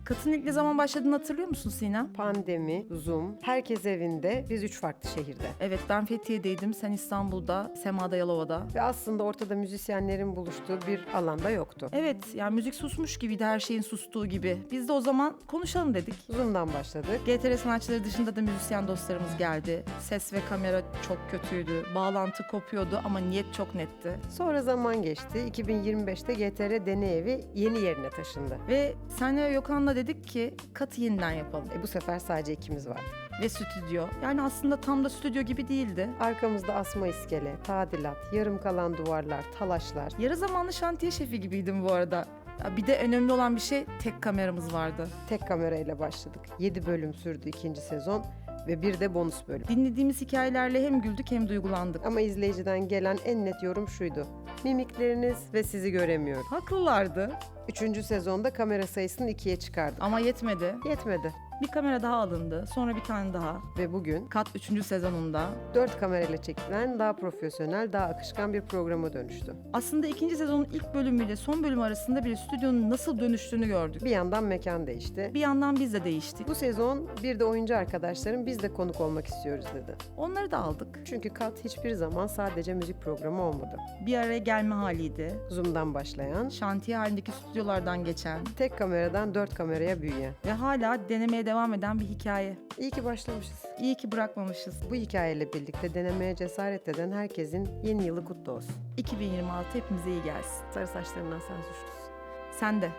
Kat'ın ilk ne zaman başladığını hatırlıyor musun Sinem? Pandemi, Zoom, herkes evinde, biz 3 farklı şehirde. Evet, ben Fethiye'deydim, sen İstanbul'da, Sema'da, Yalova'da. Ve aslında ortada müzisyenlerin buluştuğu bir alanda yoktu. Evet, yani müzik susmuş gibiydi, her şeyin sustuğu gibi. Biz de o zaman konuşalım dedik. Zoom'dan başladık. GTR sanatçıları dışında da müzisyen dostlarımız geldi. Ses ve kamera çok kötüydü, bağlantı kopuyordu ama niyet çok netti. Sonra zaman geçti. 2025'te GTR Deney Evi yeni yerine taşındı. Ve senle Gökhan'la dedik ki Kat'ı yeniden yapalım. Bu sefer sadece ikimiz var. Ve stüdyo. Yani aslında tam da stüdyo gibi değildi. Arkamızda asma iskele, tadilat, yarım kalan duvarlar, talaşlar. Yarı zamanlı şantiye şefi gibiydim bu arada. Ya bir de önemli olan bir şey, tek kameramız vardı. Tek kamerayla başladık. 7 bölüm sürdü ikinci sezon ve bir de bonus bölüm. Dinlediğimiz hikayelerle hem güldük hem duygulandık. Ama izleyiciden gelen en net yorum şuydu: mimikleriniz ve sizi göremiyorum. Haklılardı 3. sezonda kamera sayısını 2'ye çıkardık. ama yetmedi. Yetmedi. Bir kamera daha alındı, sonra bir tane daha. Ve bugün Kat 3. sezonunda. 4 kamerayla çekilen daha profesyonel, daha akışkan bir programa dönüştü. Aslında 2. sezonun ilk bölümüyle son bölüm arasında bir stüdyonun nasıl dönüştüğünü gördük. Bir yandan mekan değişti. Bir yandan biz de değiştik. Bu sezon bir de oyuncu arkadaşlarım biz de konuk olmak istiyoruz dedi. Onları da aldık. Çünkü Kat hiçbir zaman sadece müzik programı olmadı. Bir araya gelme haliydi. Zoom'dan başlayan, Şantiye halindeki stüdyolardan geçen tek kameradan 4 kameraya büyüyen. ve hala denemeye devam eden bir hikaye. İyi ki başlamışız. İyi ki bırakmamışız. Bu hikayeyle birlikte denemeye cesaret eden herkesin yeni yılı kutlu olsun. 2026 hepimize iyi gelsin. Sarı saçlarından sen suçlusun. Sen de.